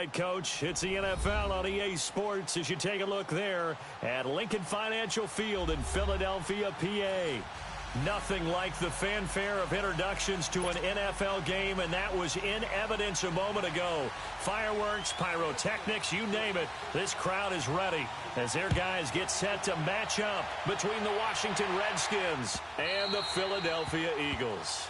right, Coach. It's the NFL on EA Sports as you take a look there at Lincoln Financial Field in Philadelphia, PA. Nothing like the fanfare of introductions to an NFL game, and that was in evidence a moment ago. Fireworks, pyrotechnics, you name it. This crowd is ready as their guys get set to match up between the Washington Redskins and the Philadelphia Eagles.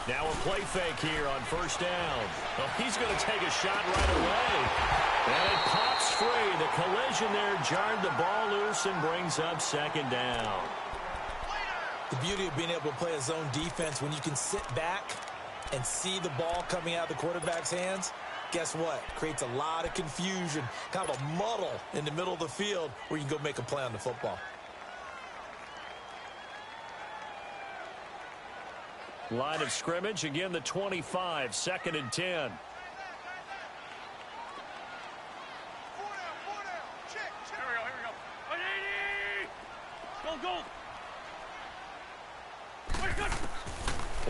Now a play fake here on first down. Oh, he's going to take a shot right away. And it pops free. The collision there jarred the ball loose and brings up second down. The beauty of being able to play a zone defense when you can sit back and see the ball coming out of the quarterback's hands, guess what? Creates a lot of confusion, kind of a muddle in the middle of the field where you can go make a play on the football. Line of scrimmage, again the 25, 2nd and 10.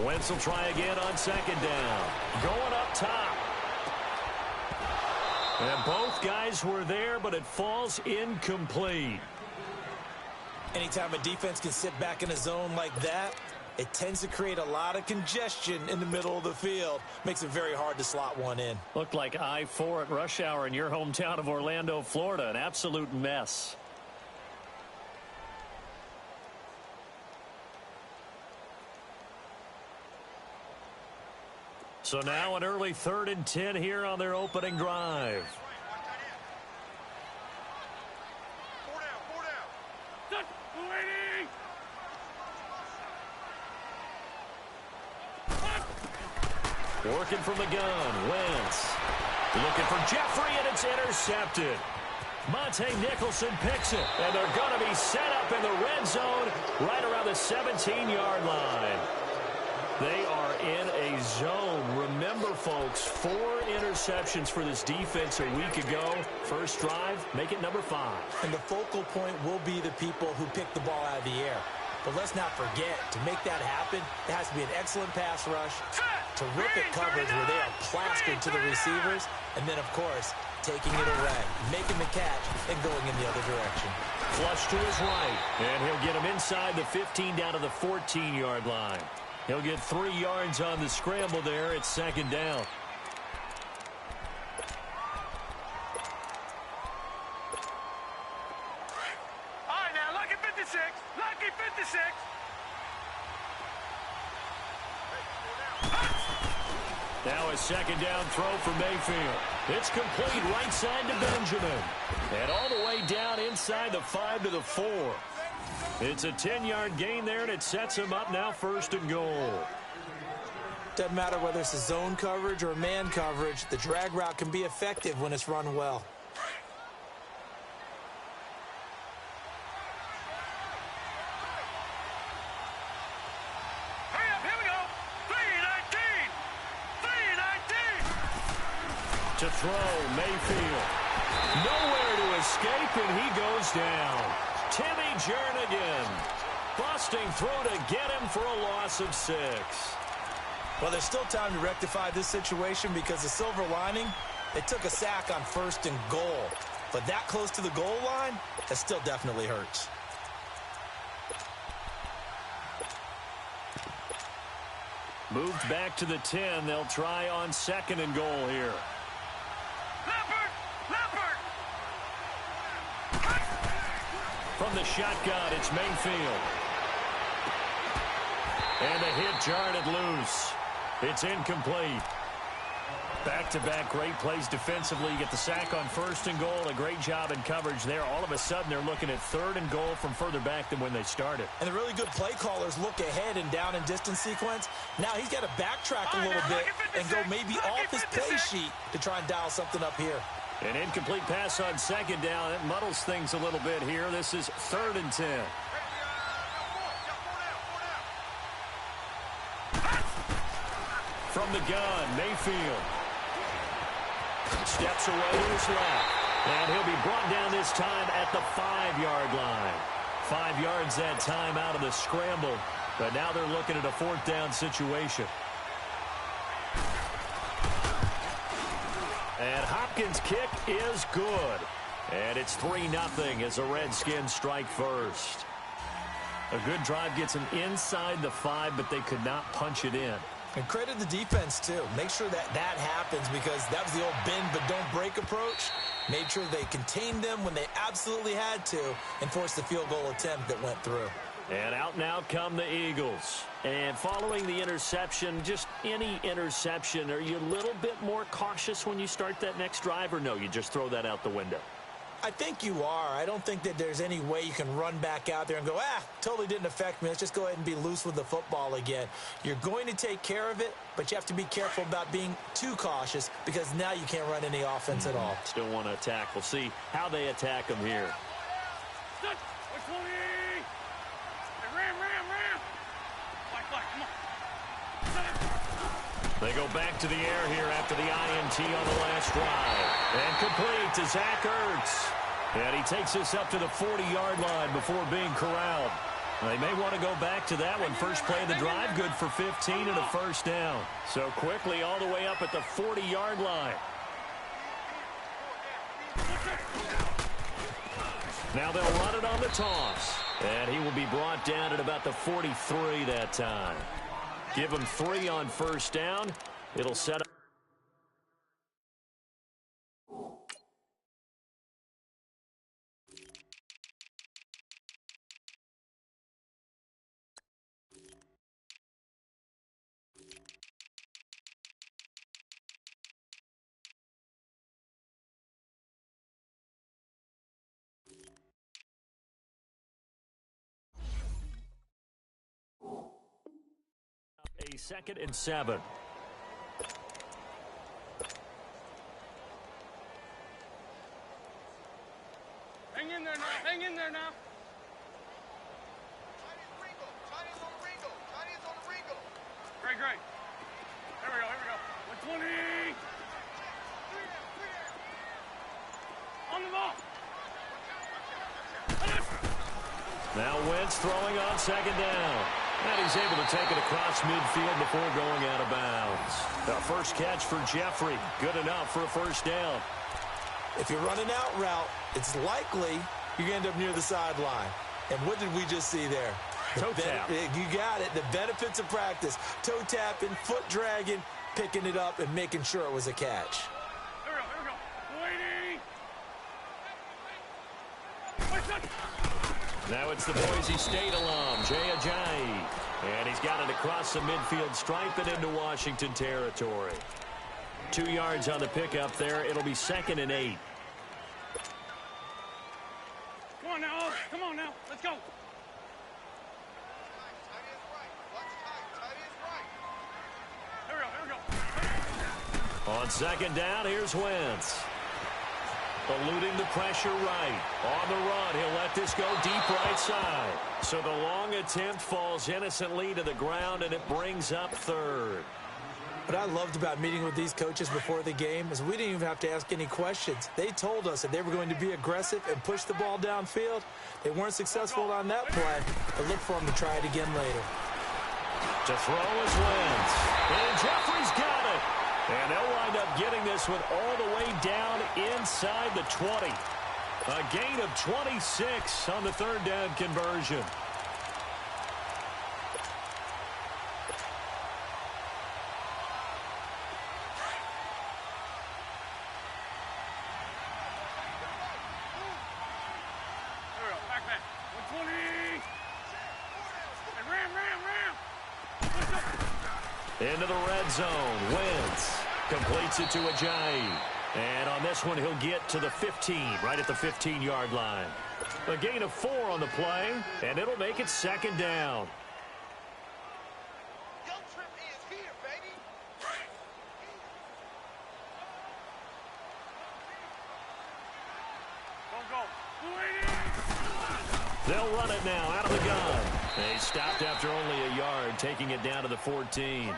Wentz will try again on 2nd down. Going up top. And both guys were there, but it falls incomplete. Anytime a defense can sit back in a zone like that, it tends to create a lot of congestion in the middle of the field. Makes it very hard to slot one in. Looked like I-4 at rush hour in your hometown of Orlando, Florida. An absolute mess. So now an early 3rd and 10 here on their opening drive. Working from the gun, Wentz. Looking for Jeffrey, and it's intercepted. Monte Nicholson picks it, and they're going to be set up in the red zone right around the 17-yard line. They are in a zone. Remember, folks, 4 interceptions for this defense a week ago. First drive, make it number 5. And the focal point will be the people who pick the ball out of the air. But let's not forget, to make that happen, it has to be an excellent pass rush, terrific coverage where they are plastered to the receivers, and then, of course, taking it away, making the catch, and going in the other direction. Flush to his right, and he'll get him inside the 15 down to the 14-yard line. He'll get 3 yards on the scramble there. It's 2nd down. All right, now, lucky 56. Lucky 56. Now a 2nd down throw for Mayfield. It's complete right side to Benjamin. And all the way down inside the 5 to the 4. It's a 10-yard gain there, and it sets him up now 1st and goal. Doesn't matter whether it's a zone coverage or man coverage, the drag route can be effective when it's run well. Hurry up, here we go. 319. 319. To throw, Mayfield. Nowhere to escape, and he goes down. Timmy Jernigan busting through to get him for a loss of 6. Well, there's still time to rectify this situation because the silver lining, it took a sack on 1st and goal. But that close to the goal line, that still definitely hurts. Moved back to the 10. They'll try on 2nd and goal here. From the shotgun, it's Mayfield. And the hit jarred it loose. It's incomplete. Back-to-back great plays defensively. You get the sack on 1st and goal. A great job in coverage there. All of a sudden, they're looking at 3rd and goal from further back than when they started. And the really good play callers look ahead and down and distance sequence. Now he's got to backtrack a little bit and go maybe off his play sheet to try and dial something up here. An incomplete pass on 2nd down. It muddles things a little bit here. This is 3rd and 10. From the gun, Mayfield. Steps away to his left. And he'll be brought down this time at the 5-yard line. 5 yards that time out of the scramble. But now they're looking at a 4th down situation. And Hopkins' kick is good. And it's 3-0 as the Redskins strike first. A good drive gets them inside the 5, but they could not punch it in. And credit the defense, too. Make sure that happens because that was the old bend but don't break approach. Made sure they contained them when they absolutely had to and forced the field goal attempt that went through. And out now come the Eagles. And following the interception, just any interception, are you a little bit more cautious when you start that next drive, or no, you just throw that out the window? I think you are. I don't think that there's any way you can run back out there and go, totally didn't affect me. Let's just go ahead and be loose with the football again. You're going to take care of it, but you have to be careful about being too cautious because now you can't run any offense at all. Still want to attack. We'll see how they attack them here. They go back to the air here after the INT on the last drive. And complete to Zach Ertz. And he takes this up to the 40-yard line before being corralled. They may want to go back to that one. First play of the drive, good for 15 and a 1st down. So quickly all the way up at the 40-yard line. Now they'll run it on the toss. And he will be brought down at about the 43 that time. Give him 3 on 1st down. It'll set up. A 2nd and 7. Hang in there now. Hang in there now. Great. Here we go. 120. On the ball. Now Wentz throwing on 2nd down. And he's able to take it across midfield before going out of bounds. The first catch for Jeffrey. Good enough for a 1st down. If you're running out route, it's likely you're going to end up near the sideline. And what did we just see there? Toe tap. You got it. The benefits of practice. Toe tapping, foot dragging, picking it up, and making sure it was a catch. Here we go. Waiting. Now it's the Boise State alum, Jay Ajayi. And he's got it across the midfield stripe and into Washington territory. 2 yards on the pickup there. It'll be 2nd and 8. Come on now. Let's go. Here we go. On 2nd down, here's Wentz. Eluding the pressure right. On the run, he'll let this go deep right side. So the long attempt falls innocently to the ground, and it brings up 3rd. What I loved about meeting with these coaches before the game is we didn't even have to ask any questions. They told us that they were going to be aggressive and push the ball downfield. They weren't successful on that play, but look for them to try it again later. To throw is Wentz. And Jeffrey's got it. And they'll wind up getting this one all the way down inside the 20. A gain of 26 on the 3rd down conversion. Back. 120. And ram. Into the red zone. Wentz. Completes it to Ajayi. And on this one, he'll get to the 15, right at the 15-yard line. A gain of 4 on the play, and it'll make it second down. They'll run it now out of the gun. They stopped after only a yard, taking it down to the 14.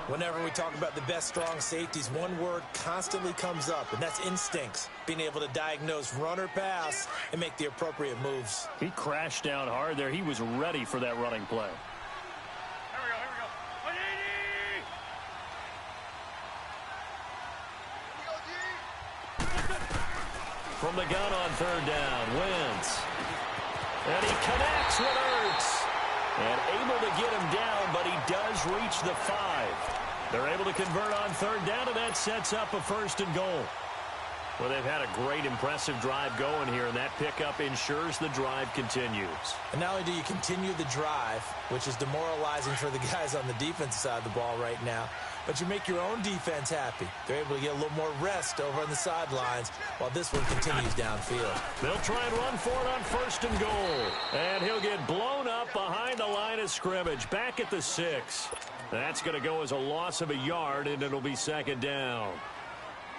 Whenever we talk about the best strong safeties, one word constantly comes up, and that's instincts. Being able to diagnose run or pass and make the appropriate moves. He crashed down hard there. He was ready for that running play. Here we go. 180! From the gun on third down, Wentz. And he connects with Ertz. And able to get him down, but he does reach the 5. They're able to convert on third down, and that sets up a 1st and goal. Well, they've had a great, impressive drive going here, and that pickup ensures the drive continues. And not only do you continue the drive, which is demoralizing for the guys on the defensive side of the ball right now, but you make your own defense happy. They're able to get a little more rest over on the sidelines while this one continues downfield. They'll try and run for it on 1st and goal. And he'll get blown up behind the line of scrimmage, back at the 6. That's going to go as a loss of a yard, and it'll be second down.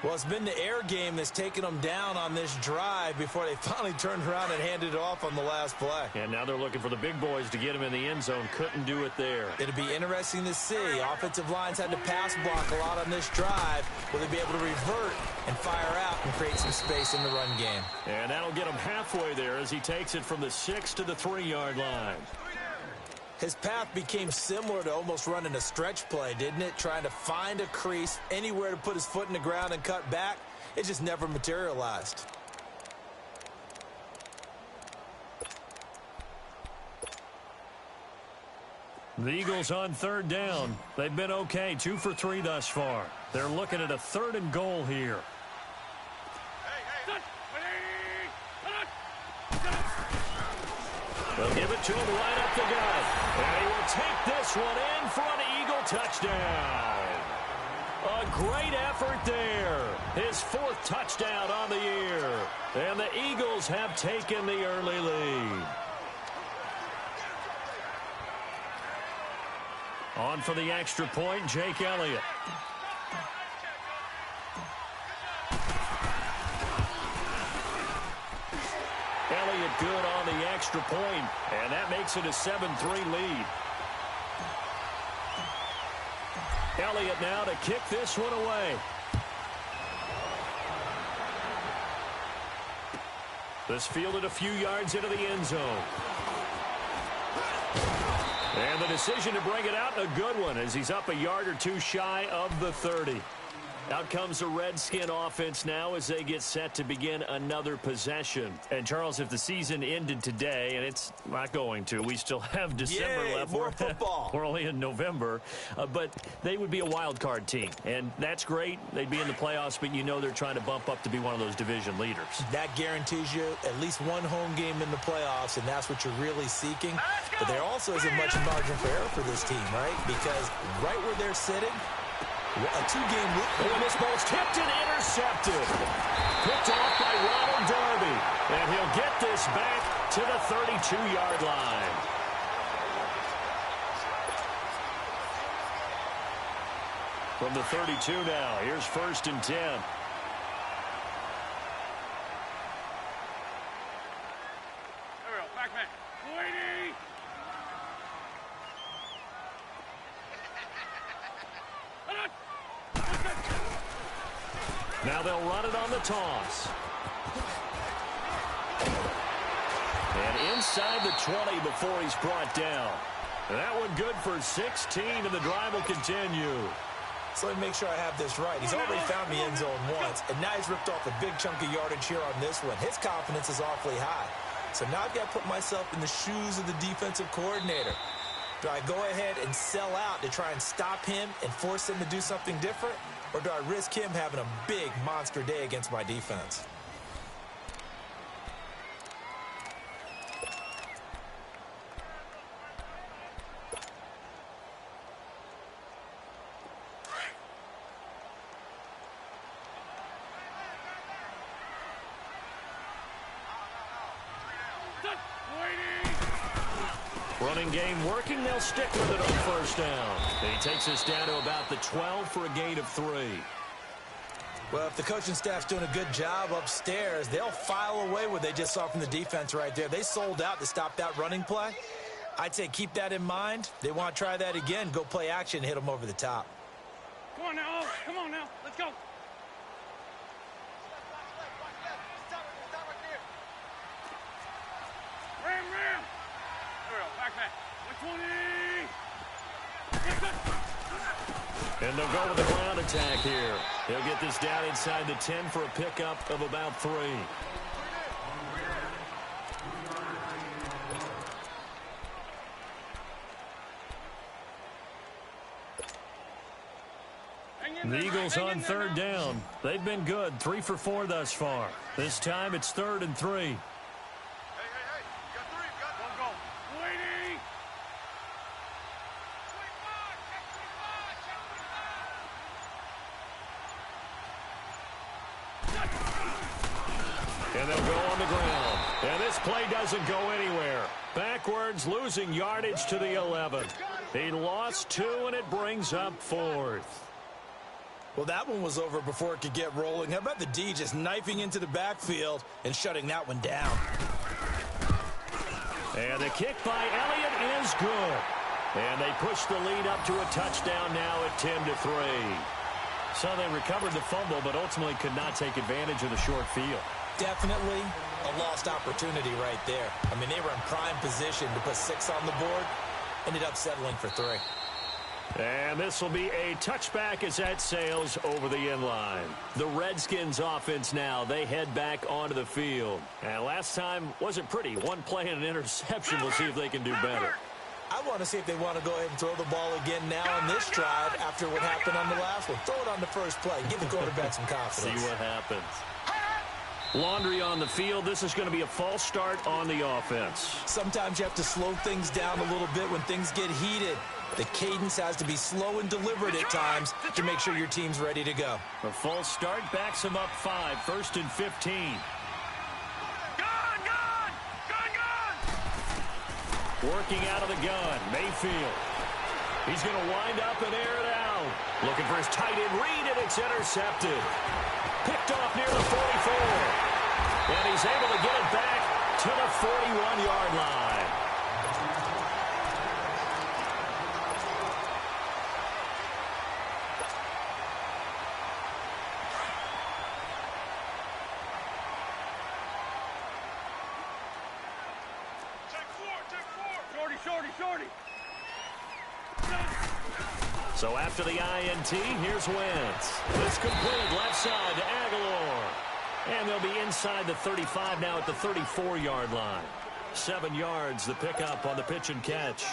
Well, it's been the air game that's taken them down on this drive before they finally turned around and handed it off on the last play. And now they're looking for the big boys to get him in the end zone. Couldn't do it there. It'll be interesting to see. Offensive lines had to pass block a lot on this drive. Will they be able to revert and fire out and create some space in the run game? And that'll get him halfway there as he takes it from the 6 to the 3-yard line. His path became similar to almost running a stretch play, didn't it? Trying to find a crease, anywhere to put his foot in the ground and cut back. It just never materialized. The Eagles on third down. They've been okay, 2 for 3 thus far. They're looking at a 3rd and goal here. They'll give it to him right up the gut. And he will take this one in for an Eagle touchdown. A great effort there. His 4th touchdown on the year. And the Eagles have taken the early lead. On for the extra point, Jake Elliott. Elliott good on the extra point, and that makes it a 7-3 lead. Elliott now to kick this one away. This fielded a few yards into the end zone. And the decision to bring it out, a good one, as he's up a yard or 2 shy of the 30. Out comes the Redskin offense now as they get set to begin another possession. And, Charles, if the season ended today, and it's not going to, we still have December left. More football. We're only in November. But they would be a wild card team. And that's great. They'd be in the playoffs, but you know they're trying to bump up to be one of those division leaders. That guarantees you at least one home game in the playoffs, and that's what you're really seeking. But there also isn't much margin for error for this team, right? Because right where they're sitting, a 2-game lead. And this ball's tipped and intercepted. Picked off by Ronald Darby. And he'll get this back to the 32-yard line. From the 32 now, here's 1st and 10. Here we go, back man. 280! Now they'll run it on the toss. And inside the 20 before he's brought down. That one good for 16, and the drive will continue. So let me make sure I have this right. He's already found the end zone once, and now he's ripped off a big chunk of yardage here on this one. His confidence is awfully high. So now I've got to put myself in the shoes of the defensive coordinator. Do I go ahead and sell out to try and stop him and force him to do something different? Or do I risk him having a big monster day against my defense? Running game working. They'll stick with it on first down. He takes us down to about the 12 for a gain of 3. Well, if the coaching staff's doing a good job upstairs, they'll file away what they just saw from the defense right there. They sold out to stop that running play. I'd say keep that in mind. They want to try that again. Go play action, hit them over the top. Come on now. Come on now. Let's go. Ram. Back. 120. And they'll go with the ground attack here. They'll get this down inside the 10 for a pickup of about 3. The Eagles on third down. They've been good. 3 for 4 thus far. This time it's 3rd and 3. Hey. You got 3. Go. Waiting. And they'll go on the ground. And this play doesn't go anywhere. Backwards, losing yardage to the 11. He lost 2, and it brings up 4th. Well, that one was over before it could get rolling. How about the D just knifing into the backfield and shutting that one down? And the kick by Elliott is good. And they push the lead up to a touchdown now at 10-3. So they recovered the fumble, but ultimately could not take advantage of the short field. Definitely a lost opportunity right there. I mean, they were in prime position to put 6 on the board. Ended up settling for 3. And this will be a touchback as that sails over the end line. The Redskins offense now, they head back onto the field. And last time wasn't pretty. One play and an interception. We'll see if they can do better. I want to see if they want to go ahead and throw the ball again now on this drive after what happened on the last one. Throw it on the first play. Give the quarterback some confidence. See what happens. Laundry on the field. This is going to be a false start on the offense. Sometimes you have to slow things down a little bit when things get heated. The cadence has to be slow and deliberate at times to make sure your team's ready to go. A false start backs him up 5, 1st and 15. Gun! Working out of the gun, Mayfield. He's going to wind up and air it out. Looking for his tight end read, and it's intercepted. Picked off near the 44. And he's able to get it back to the 41-yard line. Shorty. So after the INT, here's Wentz. It's complete left side to Aguilar. And they'll be inside the 35 now at the 34-yard line. 7 yards, the pickup on the pitch and catch.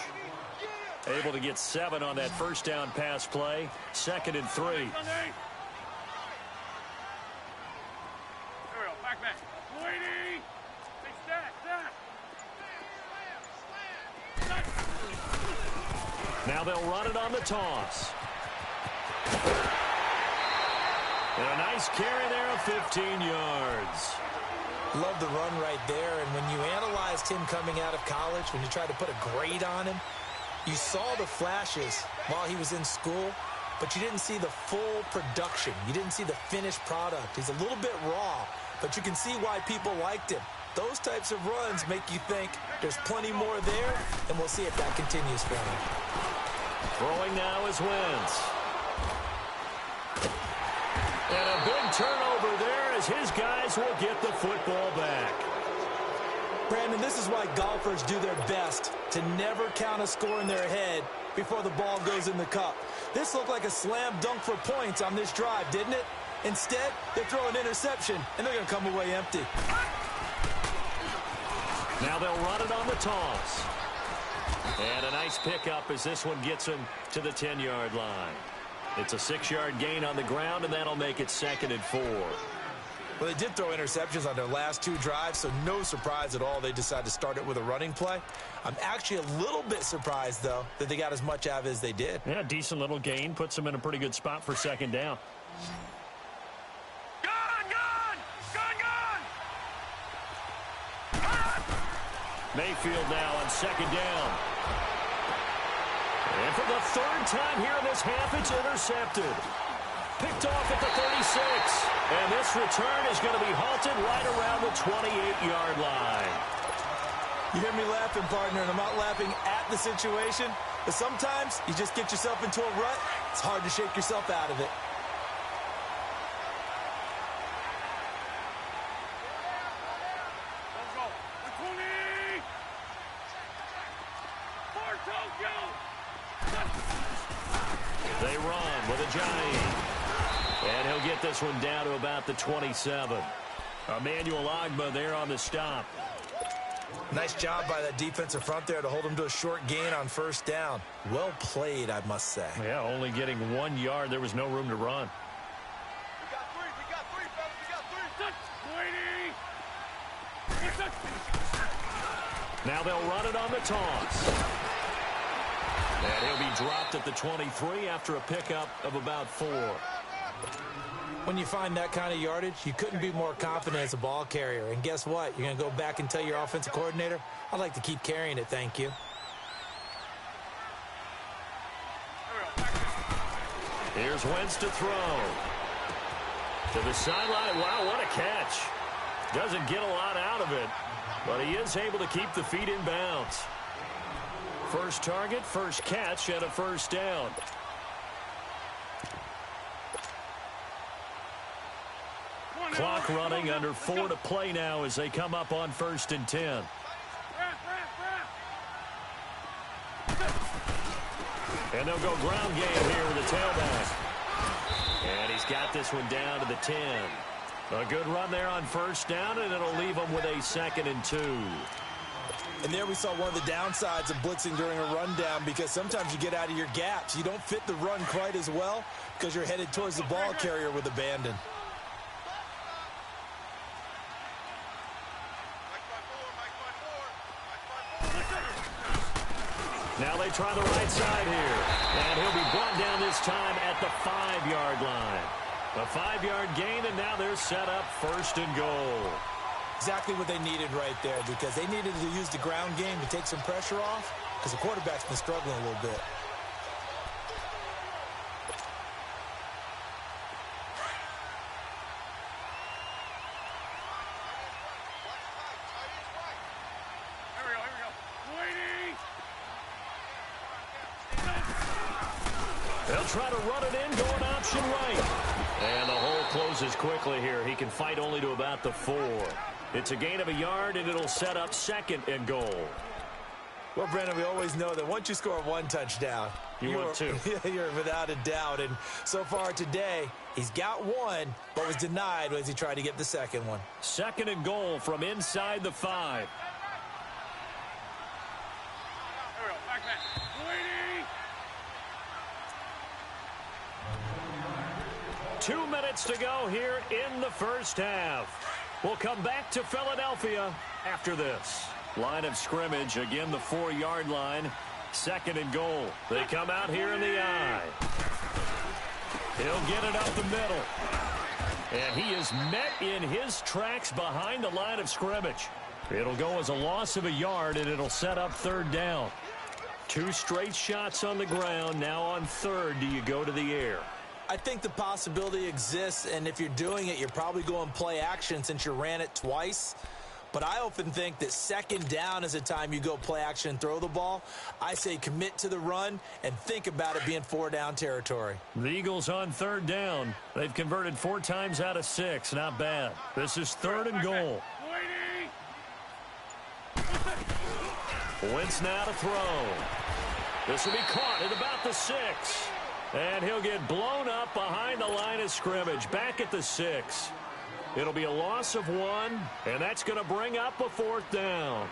Able to get 7 on that first down pass play. 2nd and 3. Back. Waiting. Stack. Now they'll run it on the toss. And a nice carry there of 15 yards. Love the run right there. And when you analyzed him coming out of college, when you tried to put a grade on him, you saw the flashes while he was in school, but you didn't see the full production. You didn't see the finished product. He's a little bit raw, but you can see why people liked him. Those types of runs make you think there's plenty more there, and we'll see if that continues for him. Throwing now is Wentz. And a big turnover there as his guys will get the football back. Brandon, this is why golfers do their best to never count a score in their head before the ball goes in the cup. This looked like a slam dunk for points on this drive, didn't it? Instead, they throw an interception, and they're going to come away empty. Now they'll run it on the toss. And a nice pickup as this one gets him to the 10-yard line. It's a 6-yard gain on the ground, and that'll make it 2nd and 4. Well, they did throw interceptions on their last 2 drives, so no surprise at all they decided to start it with a running play. I'm actually a little bit surprised, though, that they got as much out of it as they did. Yeah, decent little gain. Puts them in a pretty good spot for 2nd down. Gun! Mayfield now on 2nd down. And for the third time here in this half, it's intercepted. Picked off at the 36. And this return is going to be halted right around the 28-yard line. You hear me laughing, partner, and I'm not laughing at the situation. But sometimes you just get yourself into a rut. It's hard to shake yourself out of it. They run with a giant. And he'll get this one down to about the 27. Emmanuel Ogbah there on the stop. Nice job by that defensive front there to hold him to a short gain on first down. Well played, I must say. Yeah, only getting 1 yard. There was no room to run. We got three, fellas. Now they'll run it on the toss. And he'll be dropped at the 23 after a pickup of about 4. When you find that kind of yardage, you couldn't be more confident as a ball carrier. And guess what? You're going to go back and tell your offensive coordinator, I'd like to keep carrying it, thank you. Here's Wentz to throw. To the sideline. Wow, what a catch. Doesn't get a lot out of it, but he is able to keep the feet in bounds. First target, first catch, and a first down. Clock running, under 4 to play now as they come up on 1st and 10. And they'll go ground game here with the tailback. And he's got this one down to the 10. A good run there on first down, and it'll leave them with a 2nd and 2. And there we saw one of the downsides of blitzing during a rundown, because sometimes you get out of your gaps. You don't fit the run quite as well because you're headed towards the ball carrier with abandon. Now they try the right side here. And he'll be brought down this time at the 5-yard line. A 5-yard gain, and now they're set up 1st and goal. Exactly what they needed right there, because they needed to use the ground game to take some pressure off, because the quarterback's been struggling a little bit. They'll try to run it in, going option right. And the hole closes quickly here. He can fight only to about the 4. It's a gain of a yard, and it'll set up 2nd and goal. Well, Brandon, we always know that once you score 1 touchdown, you're 2. You're without a doubt. And so far today, he's got 1, but was denied as he tried to get the 2nd one. 2nd and goal from inside the 5. 2 minutes to go here in the first half. We'll come back to Philadelphia after this. Line of scrimmage, again the 4-yard line. 2nd and goal. They come out here in the I. He'll get it up the middle. And he is met in his tracks behind the line of scrimmage. It'll go as a loss of a yard, and it'll set up 3rd down. 2 straight shots on the ground. Now on 3rd, do you go to the air? I think the possibility exists, and if you're doing it, you're probably going play action since you ran it twice. But I often think that 2nd down is the time you go play action and throw the ball. I say commit to the run and think about it being 4-down territory. The Eagles on 3rd down. They've converted 4 times out of 6. Not bad. This is 3rd and goal. Wentz now to throw. This will be caught at about the 6. And he'll get blown up behind the line of scrimmage, back at the 6. It'll be a loss of 1, and that's going to bring up a 4th down.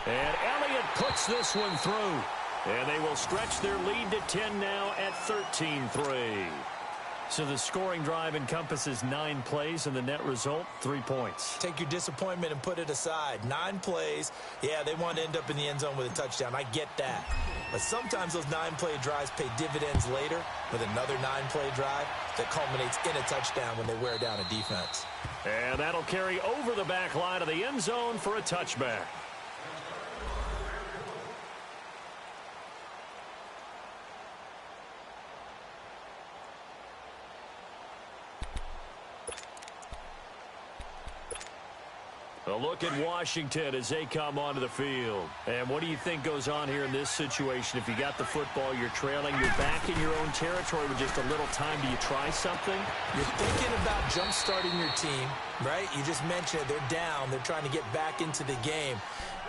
And Elliott puts this one through. And they will stretch their lead to 10 now at 13-3. So the scoring drive encompasses 9 plays, and the net result, 3 points. Take your disappointment and put it aside. 9 plays. Yeah, they want to end up in the end zone with a touchdown. I get that. But sometimes those 9-play drives pay dividends later with another 9-play drive that culminates in a touchdown when they wear down a defense. And that'll carry over the back line of the end zone for a touchback. A look at Washington as they come onto the field. And what do you think goes on here in this situation? If you got the football, you're trailing, you're back in your own territory with just a little time. Do you try something? You're thinking about jump-starting your team, right? You just mentioned it. They're down. They're trying to get back into the game.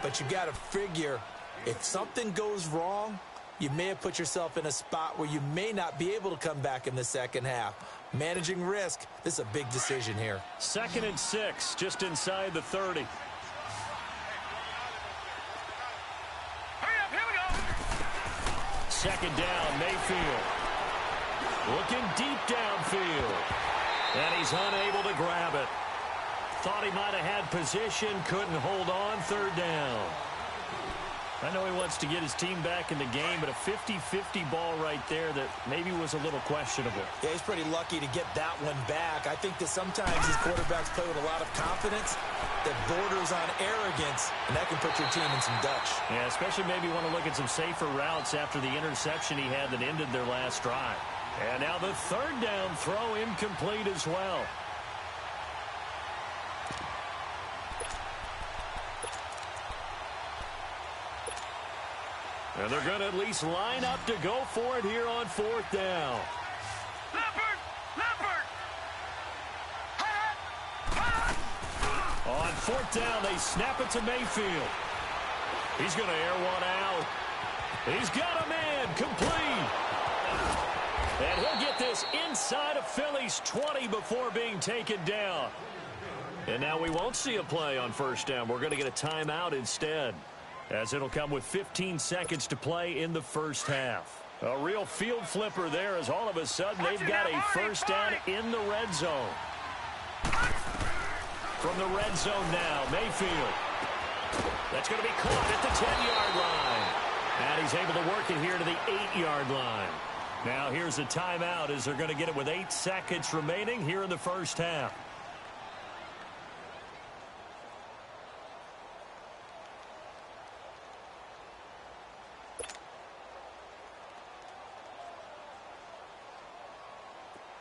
But you got to figure if something goes wrong, you may have put yourself in a spot where you may not be able to come back in the second half. Managing risk, this is a big decision here. 2nd and 6, just inside the 30. Hurry up, here we go. 2nd down, Mayfield. Looking deep downfield. And he's unable to grab it. Thought he might have had position, couldn't hold on, 3rd down. I know he wants to get his team back in the game, but a 50-50 ball right there that maybe was a little questionable. Yeah, he's pretty lucky to get that one back. I think that sometimes these quarterbacks play with a lot of confidence that borders on arrogance, and that can put your team in some Dutch. Yeah, especially maybe want to look at some safer routes after the interception he had that ended their last drive. And now the 3rd down throw incomplete as well. And they're going to at least line up to go for it here on 4th down. Leopard! Leopard! On 4th down, they snap it to Mayfield. He's going to air one out. He's got a man complete. And he'll get this inside of Philly's 20 before being taken down. And now we won't see a play on 1st down. We're going to get a timeout instead, as it'll come with 15 seconds to play in the 1st half. A real field flipper there, as all of a sudden they've got a 1st down in the red zone. From the red zone now, Mayfield. That's going to be caught at the 10-yard line. And he's able to work it here to the 8-yard line. Now here's a timeout as they're going to get it with 8 seconds remaining here in the 1st half.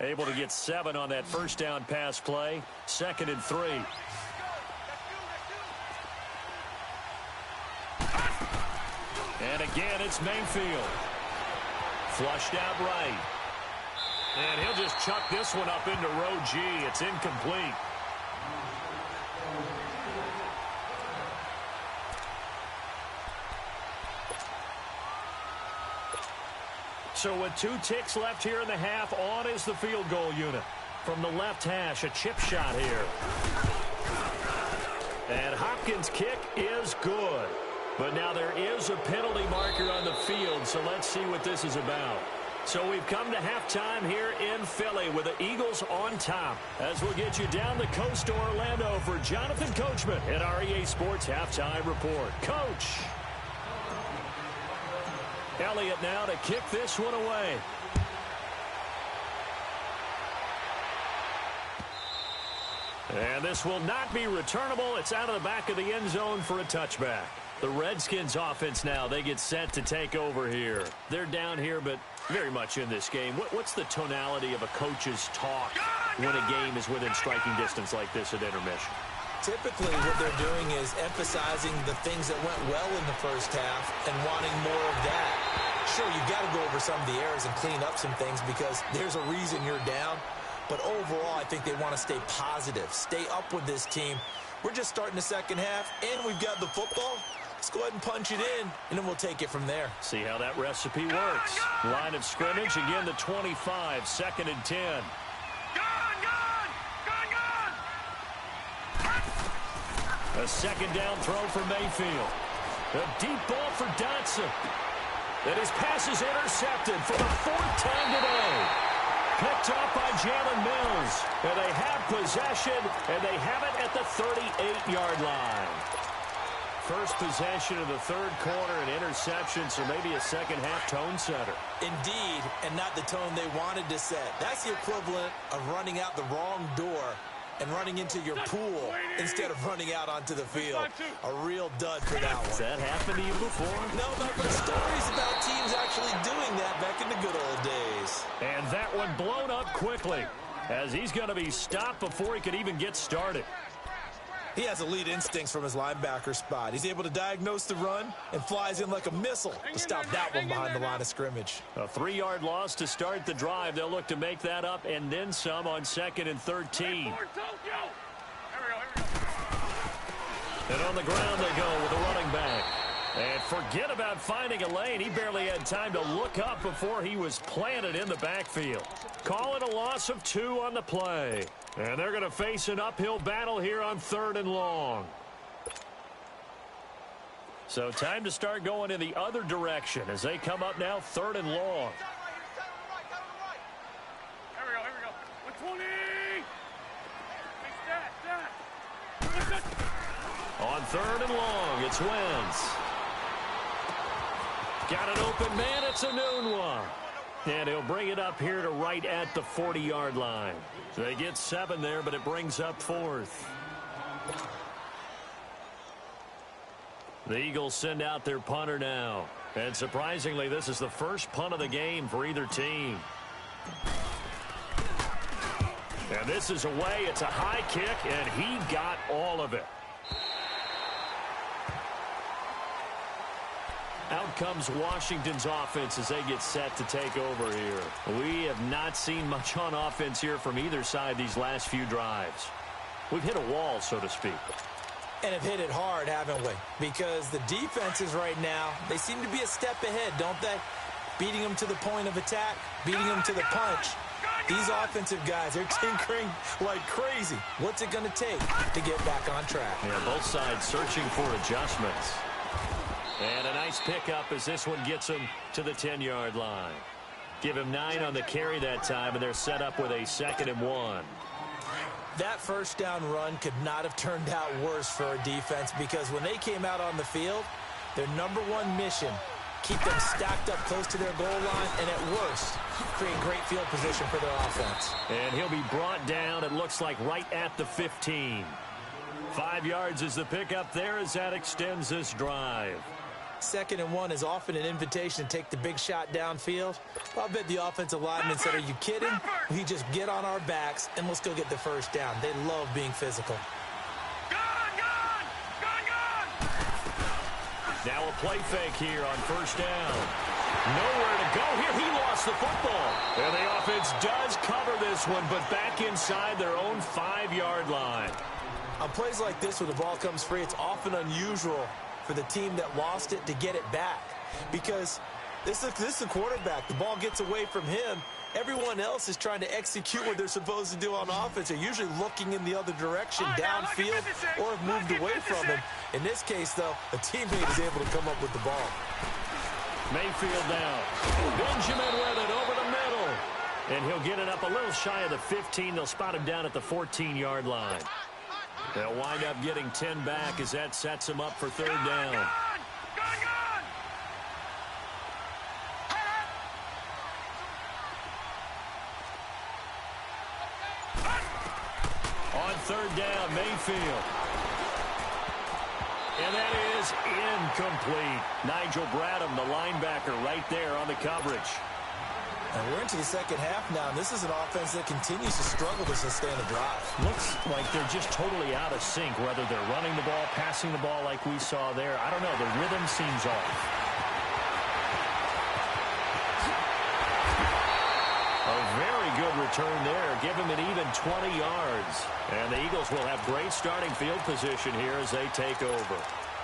Able to get 7 on that 1st down pass play. 2nd and 3. And again, it's Mayfield. Flushed out right. And he'll just chuck this one up into row G. It's incomplete. So with 2 ticks left here in the half, on is the field goal unit. From the left hash, a chip shot here. And Hopkins' kick is good. But now there is a penalty marker on the field, so let's see what this is about. So we've come to halftime here in Philly with the Eagles on top. As we'll get you down the coast to Orlando for Jonathan Coachman at our EA Sports Halftime Report. Coach! Elliott now to kick this one away. And this will not be returnable. It's out of the back of the end zone for a touchback. The Redskins offense now, they get set to take over here. They're down here, but very much in this game. What's the tonality of a coach's talk when a game is within striking distance like this at intermission? Typically, what they're doing is emphasizing the things that went well in the 1st half and wanting more of that. Sure, you've got to go over some of the errors and clean up some things because there's a reason you're down. But overall, I think they want to stay positive, stay up with this team. We're just starting the 2nd half, and we've got the football. Let's go ahead and punch it in, and then we'll take it from there. See how that recipe works. Line of scrimmage, again, the 25, 2nd and 10. A 2nd down throw for Mayfield. A deep ball for Dotson. And his pass is intercepted for the fourth time today. Picked up by Jalen Mills. And they have possession, and they have it at the 38-yard line. First possession of the third quarter, an interception, so maybe a second-half tone setter. Indeed, and not the tone they wanted to set. That's the equivalent of running out the wrong door and running into your pool instead of running out onto the field. A real dud for that one. Has that happened to you before? No, but I've heard stories about teams actually doing that back in the good old days. And that one blown up quickly as he's going to be stopped before he could even get started. He has elite instincts from his linebacker spot. He's able to diagnose the run and flies in like a missile to stop that one behind the line of scrimmage. A 3-yard loss to start the drive. They'll look to make that up and then some on 2nd and 13. And on the ground they go with a running back. And forget about finding a lane. He barely had time to look up before he was planted in the backfield. Call it a loss of 2 on the play. And they're going to face an uphill battle here on 3rd and long. So time to start going in the other direction as they come up now 3rd and long. Here we go. 120. Stat. On 3rd and long, it's Wentz. Got an open man, it's a noon one. And he'll bring it up here to right at the 40-yard line. They get 7 there, but it brings up 4th. The Eagles send out their punter now. And surprisingly, this is the first punt of the game for either team. And this is away. It's a high kick, and he got all of it. Out comes Washington's offense as they get set to take over here. We have not seen much on offense here from either side these last few drives. We've hit a wall, so to speak. And have hit it hard, haven't we? Because the defenses right now, they seem to be a step ahead, don't they? Beating them to the point of attack, beating them to the punch. These offensive guys, they're tinkering like crazy. What's it going to take to get back on track? Yeah, both sides searching for adjustments. And a nice pickup as this one gets him to the 10-yard line. Give him 9 on the carry that time, and they're set up with a 2nd and 1. That first down run could not have turned out worse for our defense because when they came out on the field, their #1 mission, keep them stacked up close to their goal line, and at worst, create great field position for their offense. And he'll be brought down, it looks like, right at the 15. 5 yards is the pickup there as that extends this drive. 2nd and 1 is often an invitation to take the big shot downfield. I'll bet the offensive lineman said, are you kidding? We just get on our backs and let's go get the first down. They love being physical. Gone! Now a play fake here on first down. Nowhere to go here. He lost the football. And the offense does cover this one, but back inside their own 5-yard line. On plays like this where the ball comes free, it's often unusual for the team that lost it to get it back. Because this is the quarterback. The ball gets away from him. Everyone else is trying to execute what they're supposed to do on offense. They're usually looking in the other direction, downfield, or have moved away from him. In this case, though, a teammate is able to come up with the ball. Mayfield down. Benjamin with it over the middle. And he'll get it up a little shy of the 15. They'll spot him down at the 14-yard line. They'll wind up getting 10 back as that sets him up for 3rd down. On 3rd down, Mayfield. And that is incomplete. Nigel Bradham, the linebacker, right there on the coverage. And we're into the second half now, and this is an offense that continues to struggle to sustain a drive. Looks like they're just totally out of sync, whether they're running the ball, passing the ball like we saw there. I don't know. The rhythm seems off. A very good return there. Give him an even 20 yards. And the Eagles will have great starting field position here as they take over.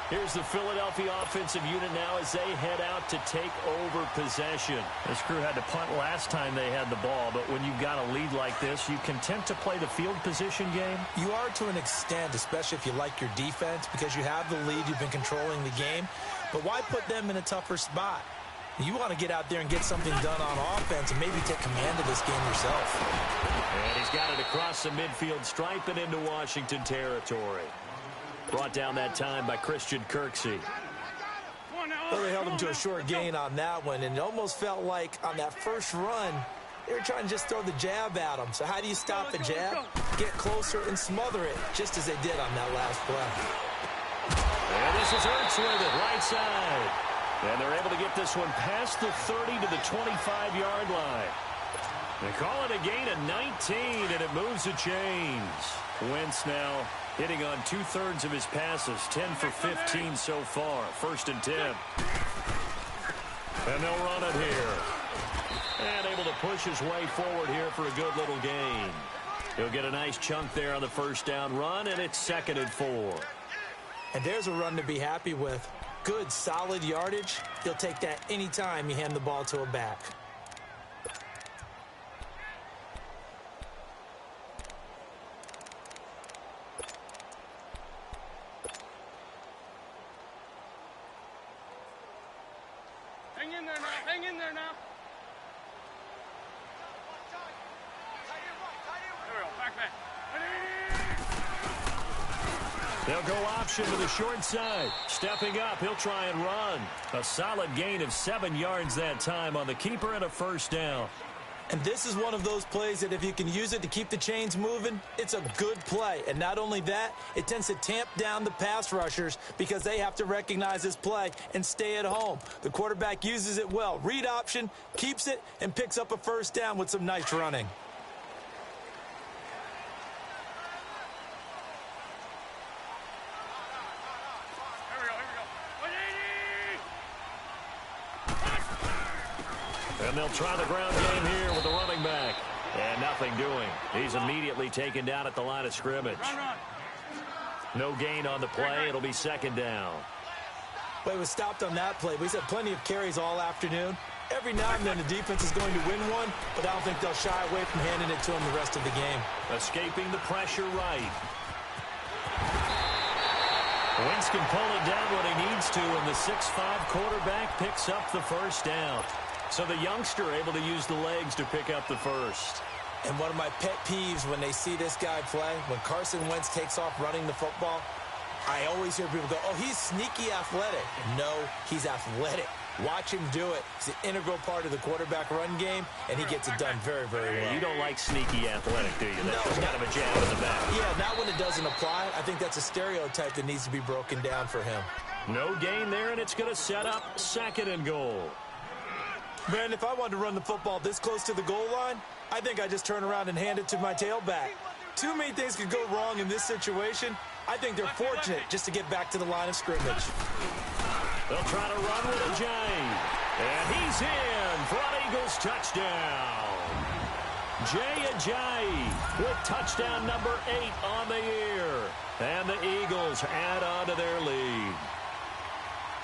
Here's the Philadelphia offensive unit now as they head out to take over possession. This crew had to punt last time they had the ball, but when you've got a lead like this, you content to play the field position game? You are to an extent, especially if you like your defense, because you have the lead, you've been controlling the game. But why put them in a tougher spot? You want to get out there and get something done on offense and maybe take command of this game yourself. And he's got it across the midfield stripe and into Washington territory. Brought down that time by Christian Kirksey. Well, they held him to a short gain on that one, and it almost felt like on that first run, they were trying to just throw the jab at him. So how do you stop the jab? Get closer and smother it, just as they did on that last play. And this is Ertz with it, right side. And they're able to get this one past the 30 to the 25-yard line. They call it a gain of 19, and it moves the chains. Wentz now hitting on 2/3 of his passes, 10 for 15 so far. 1st and 10. And they'll run it here. And able to push his way forward here for a good little gain. He'll get a nice chunk there on the first down run, and it's 2nd and 4. And there's a run to be happy with. Good, solid yardage. He'll take that anytime you hand the ball to a back. Hang in there now. Hang in there now. There we go. Back. They'll go option to the short side. Stepping up, he'll try and run. A solid gain of 7 yards that time on the keeper and a 1st down. And this is one of those plays that if you can use it to keep the chains moving, it's a good play. And not only that, it tends to tamp down the pass rushers because they have to recognize this play and stay at home. The quarterback uses it well. Read option, keeps it, and picks up a 1st down with some nice running. And they'll try the ground game here with the running back. And nothing doing. He's immediately taken down at the line of scrimmage. No gain on the play. It'll be 2nd down. But he was stopped on that play. We've had plenty of carries all afternoon. Every now and then the defense is going to win one, but I don't think they'll shy away from handing it to him the rest of the game. Escaping the pressure right. Wentz can pull it down when he needs to, and the 6'5" quarterback picks up the 1st down. So the youngster able to use the legs to pick up the 1st. And one of my pet peeves when they see this guy play, when Carson Wentz takes off running the football, I always hear people go, oh, he's sneaky athletic. No, he's athletic. Watch him do it. He's an integral part of the quarterback run game, and he gets it done very, very well. You don't like sneaky athletic, do you? That's No, kind of a jab in the back. Yeah, not when it doesn't apply. I think that's a stereotype that needs to be broken down for him. No gain there, and it's going to set up 2nd and goal. Man, if I wanted to run the football this close to the goal line, I think I just turn around and hand it to my tailback. Too many things could go wrong in this situation. I think they're fortunate just to get back to the line of scrimmage. They'll try to run with a J. And he's in for an Eagles touchdown. Jay Ajayi with touchdown number 8 on the year. And the Eagles add on to their lead.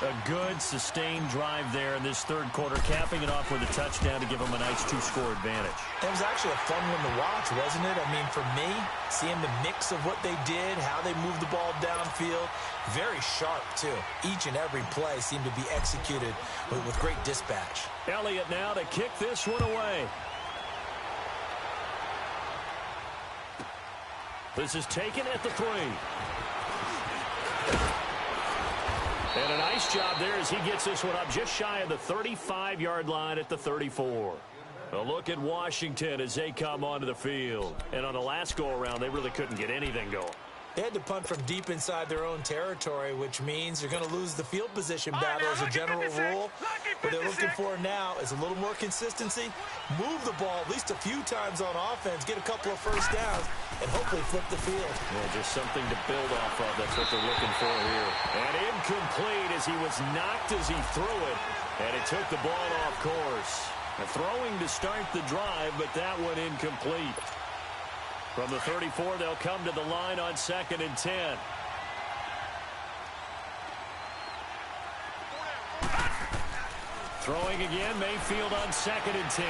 A good, sustained drive there in this 3rd quarter, capping it off with a touchdown to give them a nice 2-score advantage. It was actually a fun one to watch, wasn't it? I mean, for me, seeing the mix of what they did, how they moved the ball downfield, very sharp, too. Each and every play seemed to be executed with great dispatch. Elliott now to kick this one away. This is taken at the 3. And a nice job there as he gets this one up just shy of the 35-yard line at the 34. A look at Washington as they come onto the field. And on the last go-around, they really couldn't get anything going. They had to punt from deep inside their own territory, which means they're going to lose the field position battle as a general rule. What they're looking for now is a little more consistency, move the ball at least a few times on offense, get a couple of 1st downs, and hopefully flip the field. Yeah, just something to build off of. That's what they're looking for here. And incomplete as he was knocked as he threw it, and it took the ball off course. Throwing to start the drive, but that one incomplete. From the 34, they'll come to the line on 2nd and 10. Throwing again, Mayfield on 2nd and 10.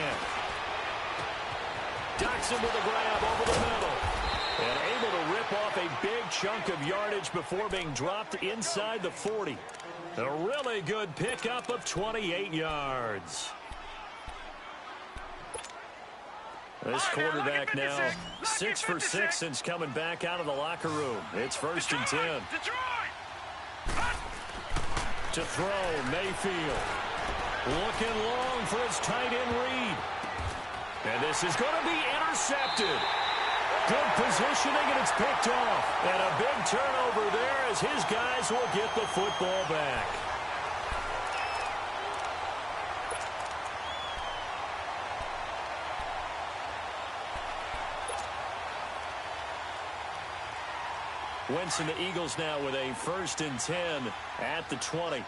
Dotson with a grab over the middle. And able to rip off a big chunk of yardage before being dropped inside the 40. A really good pickup of 28 yards. This quarterback now 6 for 6 since coming back out of the locker room. It's 1st and 10. To throw, Mayfield. Looking long for his tight end read. And this is going to be intercepted. Good positioning, and it's picked off. And a big turnover there as his guys will get the football back. Wentz and the Eagles now with a 1st and 10 at the 20.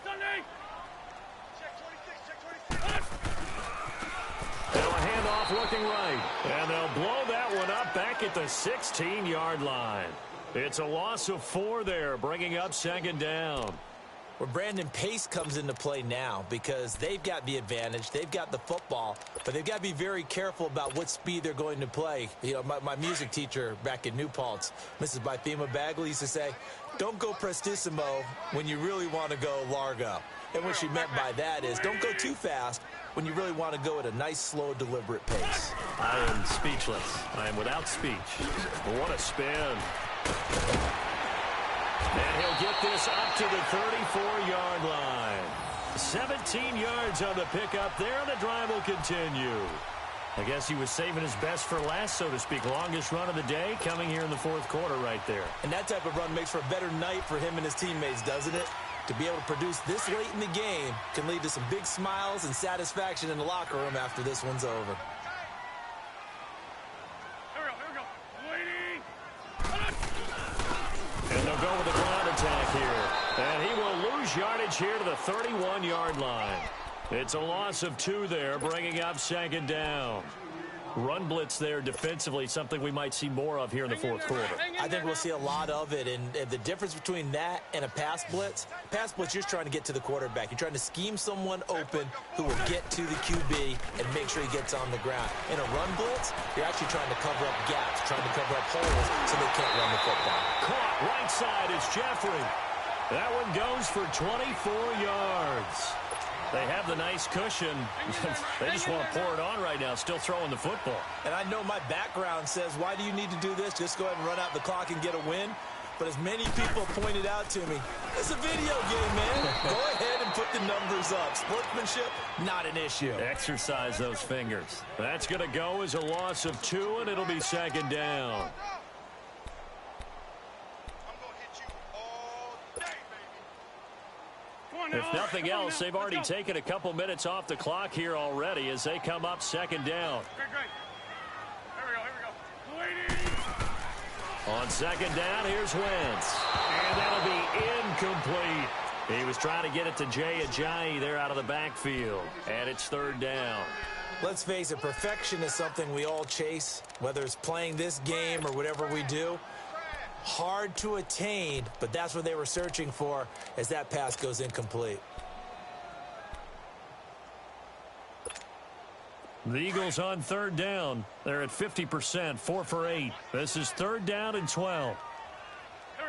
Sunday. Check 26. Now a handoff looking right. And they'll blow that one up back at the 16-yard line. It's a loss of 4 there, bringing up 2nd down. Well, Brandon, pace comes into play now because they've got the advantage. They've got the football, but they've got to be very careful about what speed they're going to play. You know, my music teacher back in New Paltz, Mrs. Bythema Bagley, used to say, don't go prestissimo when you really want to go largo. And what she meant by that is don't go too fast when you really want to go at a nice, slow, deliberate pace. I am speechless. I am without speech. What a spin. And he'll get this up to the 34-yard line. 17 yards on the pickup there, and the drive will continue. I guess he was saving his best for last, so to speak. Longest run of the day coming here in the 4th quarter right there. And that type of run makes for a better night for him and his teammates, doesn't it? To be able to produce this late in the game can lead to some big smiles and satisfaction in the locker room after this one's over. And they'll go with the ground attack here. And he will lose yardage here to the 31-yard line. It's a loss of 2 there, bringing up 2nd down. Run blitz there defensively, something we might see more of here in the 4th quarter. I think we'll see a lot of it, and the difference between that and a pass blitz, you're just trying to get to the quarterback. You're trying to scheme someone open who will get to the QB and make sure he gets on the ground. In a run blitz, you're actually trying to cover up gaps, trying to cover up holes so they can't run the football. Caught right side is Jeffrey. That one goes for 24 yards. They have the nice cushion. They just want to pour it on right now, still throwing the football. And I know my background says, why do you need to do this? Just go ahead and run out the clock and get a win. But as many people pointed out to me, it's a video game, man. Go ahead and put the numbers up. Sportsmanship, not an issue. Exercise those fingers. That's going to go as a loss of 2, and it'll be 2nd down. If nothing else, they've already taken a couple minutes off the clock here already as they come up 2nd down. Great. Here we go. On 2nd down, here's Wentz. And that'll be incomplete. He was trying to get it to Jay Ajayi there out of the backfield. And it's 3rd down. Let's face it, perfection is something we all chase, whether it's playing this game or whatever we do. Hard to attain, but that's what they were searching for as that pass goes incomplete. The Eagles on 3rd down. They're at 50%, 4 for 8. This is 3rd down and 12. Here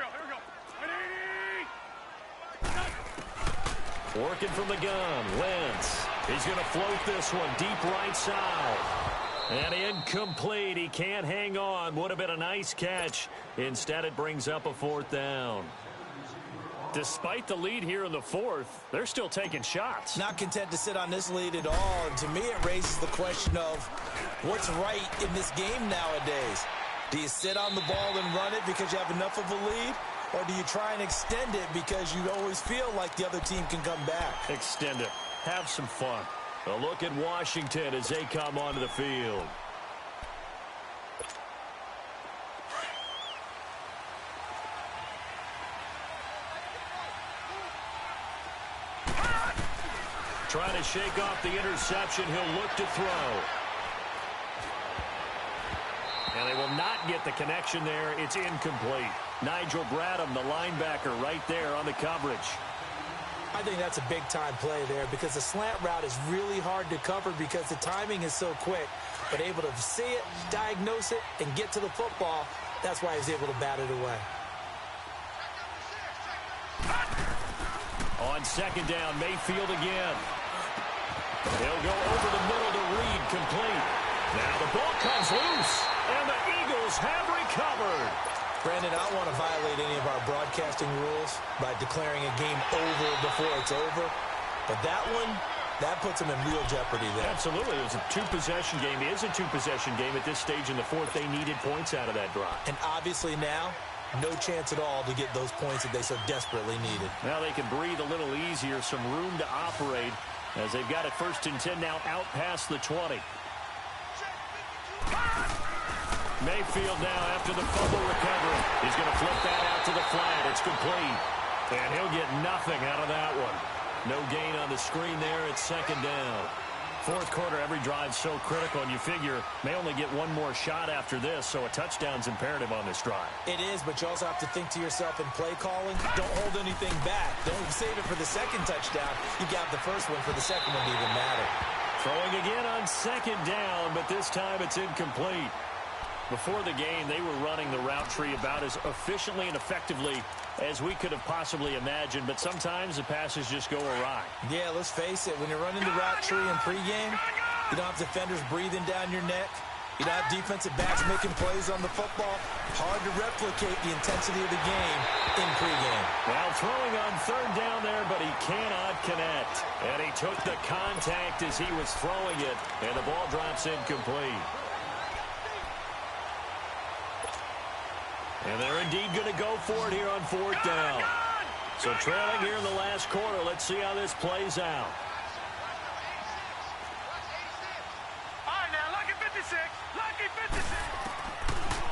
we go. Working from the gun, Wentz. He's going to float this one deep right side. And incomplete. He can't hang on. Would have been a nice catch. Instead, it brings up a 4th down. Despite the lead here in the 4th, they're still taking shots. Not content to sit on this lead at all. And to me, it raises the question of what's right in this game nowadays. Do you sit on the ball and run it because you have enough of a lead? Or do you try and extend it because you always feel like the other team can come back? Extend it. Have some fun. A look at Washington as they come onto the field. Trying to shake off the interception. He'll look to throw. And they will not get the connection there. It's incomplete. Nigel Bradham, the linebacker, right there on the coverage. I think that's a big-time play there because the slant route is really hard to cover because the timing is so quick. But able to see it, diagnose it, and get to the football, that's why he's able to bat it away. On second down, Mayfield again. He'll go over the middle to Reed, complete. Now the ball comes loose, and the Eagles have recovered. Brandon, I don't want to violate any of our broadcasting rules by declaring a game over before it's over. But that one, that puts them in real jeopardy there. Absolutely. It was a two-possession game. It is a two-possession game at this stage in the fourth. They needed points out of that drive. And obviously now, no chance at all to get those points that they so desperately needed. Now they can breathe a little easier, some room to operate as they've got it 1st and 10 now out past the 20. Mayfield now after the fumble recovery. He's going to flip that out to the flat. It's complete. And he'll get nothing out of that one. No gain on the screen there. It's 2nd down. Fourth quarter, every drive's so critical, and you figure may only get one more shot after this, so a touchdown's imperative on this drive. It is, but you also have to think to yourself in play calling, don't hold anything back. Don't save it for the second touchdown. You got the first one for the second one to even matter. Throwing again on 2nd down, but this time it's incomplete. Before the game, they were running the route tree about as efficiently and effectively as we could have possibly imagined, but sometimes the passes just go awry. Yeah, let's face it. When you're running the route tree in pregame, you don't have defenders breathing down your neck. You don't have defensive backs making plays on the football. Hard to replicate the intensity of the game in pregame. Well, throwing on 3rd down there, but he cannot connect. And he took the contact as he was throwing it, and the ball drops incomplete. And they're indeed going to go for it here on 4th down. So trailing here in the last quarter. Let's see how this plays out. All right, now, lucky 56. Lucky 56.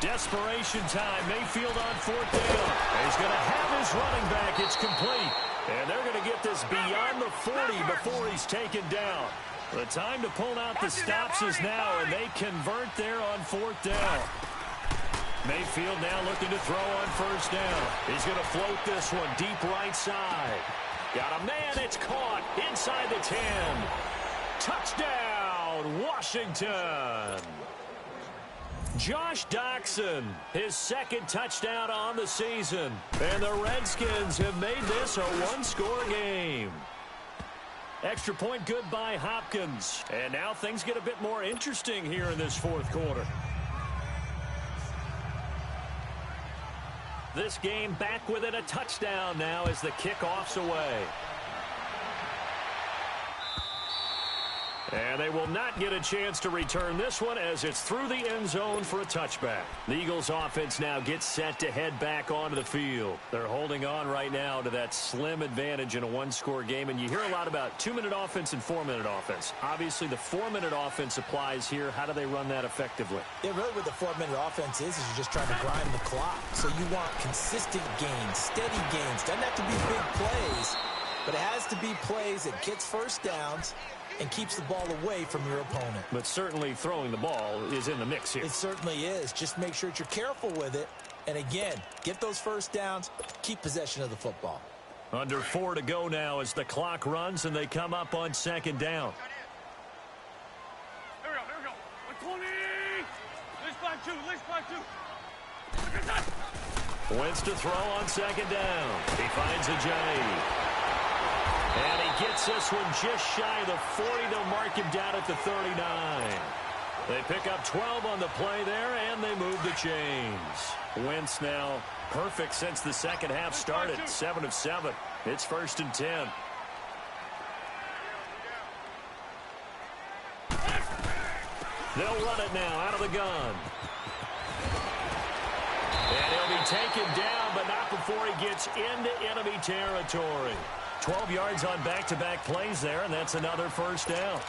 Desperation time. Mayfield on 4th down. And he's going to have his running back. It's complete. And they're going to get this beyond the 40 before he's taken down. The time to pull out the stops is now, and they convert there on 4th down. Mayfield now looking to throw on 1st down. He's going to float this one deep right side. Got a man. It's caught inside the 10. Touchdown, Washington. Josh Doxson, his 2nd touchdown on the season. And the Redskins have made this a one-score game. Extra point good by Hopkins. And now things get a bit more interesting here in this 4th quarter. This game back within a touchdown now as the kickoff's away. And they will not get a chance to return this one as it's through the end zone for a touchback. The Eagles offense now gets set to head back onto the field. They're holding on right now to that slim advantage in a one-score game. And you hear a lot about 2-minute offense and 4-minute offense. Obviously, the 4-minute offense applies here. How do they run that effectively? Yeah, really what the 4-minute offense is you're just trying to grind the clock. So you want consistent gains, steady gains. Doesn't have to be big plays, but it has to be plays that gets first downs and keeps the ball away from your opponent. But certainly throwing the ball is in the mix here. It certainly is. Just make sure that you're careful with it. And again, get those first downs, keep possession of the football. Under 4 to go now as the clock runs and they come up on 2nd down. Here we go. 120. Let's back 2. Let's back 2. Look at that. Wentz to throw on 2nd down. He finds a J. And he gets this one just shy of the 40. They'll mark him down at the 39. They pick up 12 on the play there, and they move the chains. Wentz now perfect since the second half started. 7 of 7. It's 1st and 10. They'll run it now out of the gun. And he'll be taken down, but not before he gets into enemy territory. 12 yards on back-to-back plays there, and that's another 1st down.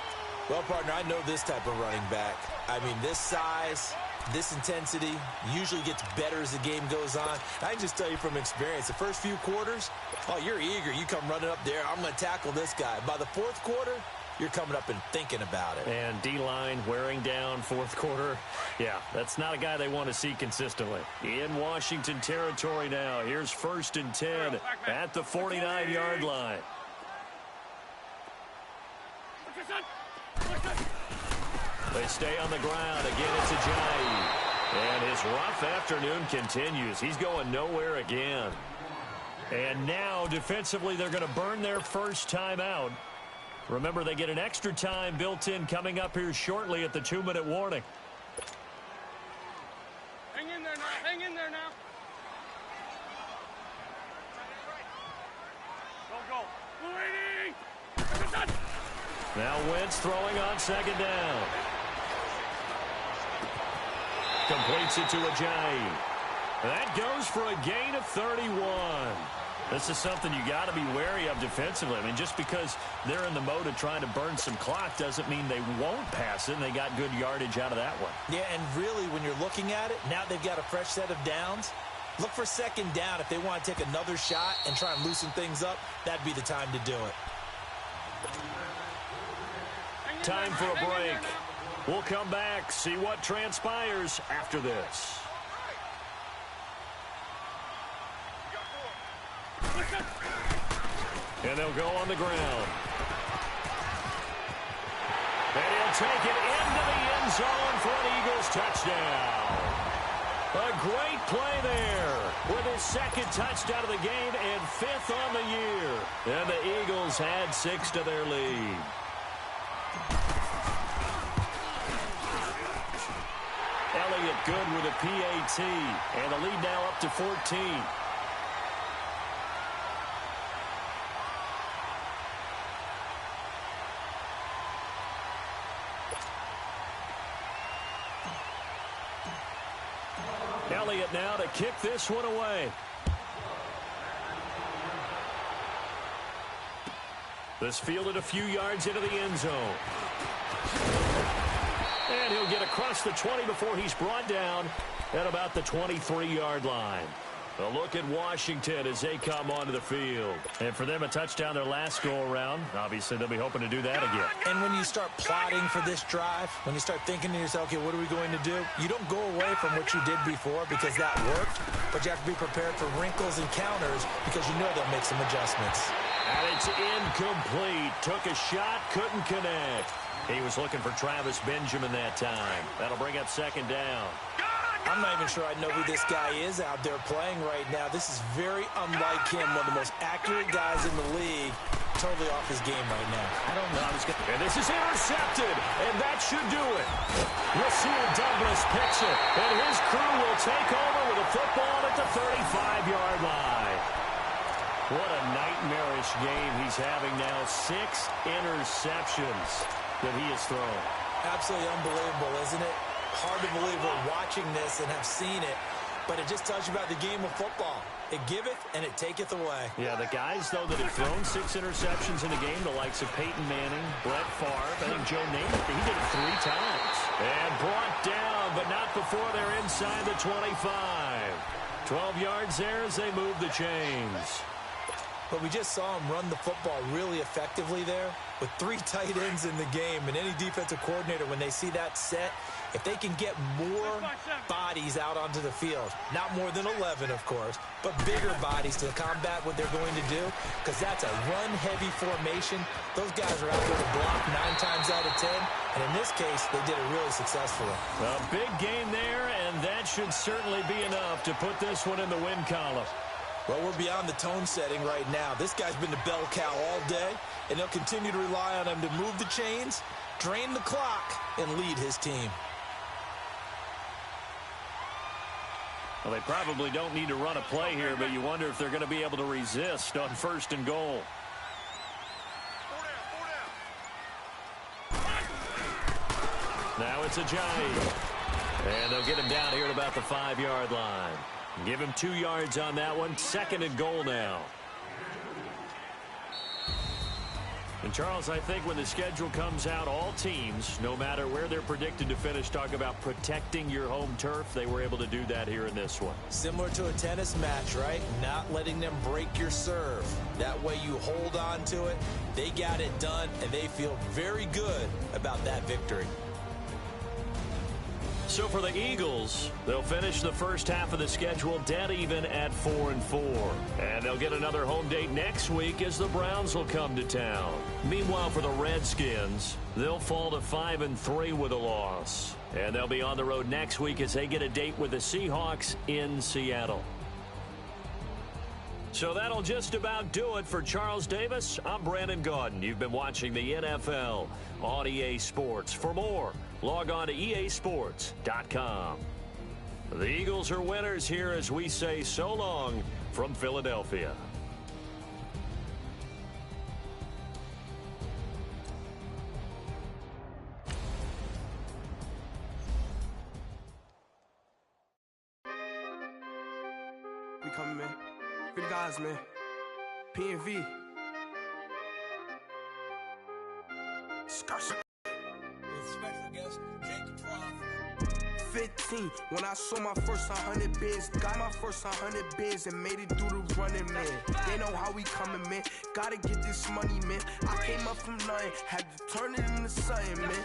Well, partner, I know this type of running back. I mean, this size, this intensity usually gets better as the game goes on. I can just tell you from experience, the first few quarters, oh, you're eager. You come running up there, I'm going to tackle this guy. By the 4th quarter, you're coming up and thinking about it. And D-line wearing down fourth quarter. Yeah, that's not a guy they want to see consistently. In Washington territory now. Here's 1st and 10 at the 49-yard line. They stay on the ground. Again, it's Ajayi. And his rough afternoon continues. He's going nowhere again. And now, defensively, they're going to burn their first timeout. Remember, they get an extra time built in coming up here shortly at the 2-minute warning. Hang in there now. Hang in there now. Go, go. Now Wentz throwing on 2nd down. Completes it to Ajayi. That goes for a gain of 31. This is something you got to be wary of defensively. I mean, just because they're in the mode of trying to burn some clock doesn't mean they won't pass it, and they got good yardage out of that one. Yeah, and really, when you're looking at it, now they've got a fresh set of downs. Look for 2nd down. If they want to take another shot and try and loosen things up, that'd be the time to do it. Time for a break. We'll come back, see what transpires after this. And they'll go on the ground. And he'll take it into the end zone for an Eagles touchdown. A great play there with his 2nd touchdown of the game and 5th on the year. And the Eagles had 6 to their lead. Elliott good with a PAT. And the lead now up to 14. Elliott now to kick this one away. This fielded a few yards into the end zone. And he'll get across the 20 before he's brought down at about the 23-yard line. A look at Washington as they come onto the field. And for them, a touchdown their last go-around. Obviously, they'll be hoping to do that again. And when you start plotting for this drive, when you start thinking to yourself, okay, what are we going to do? You don't go away from what you did before because that worked, but you have to be prepared for wrinkles and counters because you know they'll make some adjustments. And it's incomplete. Took a shot, couldn't connect. He was looking for Travis Benjamin that time. That'll bring up 2nd down. I'm not even sure I know who this guy is out there playing right now. This is very unlike him, one of the most accurate guys in the league. Totally off his game right now. I don't know. And this is intercepted, and that should do it. Rasul Douglas picks it, and his crew will take over with a football at the 35-yard line. What a nightmarish game he's having now. 6 interceptions that he has thrown. Absolutely unbelievable, isn't it? Hard to believe we're watching this and have seen it, but it just tells you about the game of football. It giveth and it taketh away. Yeah, the guys, though, that have thrown 6 interceptions in a game, the likes of Peyton Manning, Brett Favre, I think Joe Namath, he did it 3 times. And brought down, but not before they're inside the 25. 12 yards there as they move the chains. But we just saw him run the football really effectively there with 3 tight ends in the game. And any defensive coordinator, when they see that set, if they can get more bodies out onto the field, not more than 11, of course, but bigger bodies to combat what they're going to do, because that's a run-heavy formation. Those guys are out there to block 9 times out of 10. And in this case, they did it really successfully. A big game there, and that should certainly be enough to put this one in the win column. Well, we're beyond the tone setting right now. This guy's been the bell cow all day, and they'll continue to rely on him to move the chains, drain the clock, and lead his team. Well, they probably don't need to run a play here, but you wonder if they're going to be able to resist on 1st and goal. Now it's Ajayi. And they'll get him down here at about the 5-yard line. Give him 2 yards on that one. 2nd and goal now. And, Charles, I think when the schedule comes out, all teams, no matter where they're predicted to finish, talk about protecting your home turf. They were able to do that here in this one. Similar to a tennis match, right? Not letting them break your serve. That way you hold on to it. They got it done, and they feel very good about that victory. So for the Eagles, they'll finish the first half of the schedule dead even at 4-4. And they'll get another home date next week as the Browns will come to town. Meanwhile, for the Redskins, they'll fall to 5-3 with a loss. And they'll be on the road next week as they get a date with the Seahawks in Seattle. So that'll just about do it for Charles Davis. I'm Brandon Gaudin. You've been watching the NFL on EA Sports. For more, log on to easports.com. The Eagles are winners here as we say so long from Philadelphia. We coming, man. For the guys, man. PNV. 15 when I saw my first 100 bids, got my first 100 bids and made it through the running, man. They know how we coming, man. Gotta get this money, man. I came up from nothing, had to turn it into something, man.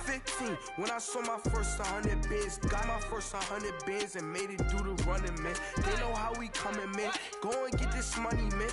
15 when I saw my first 100 bids, got my first 100 bids and made it through the running, man. They know how we coming, man. Go and get this money, man.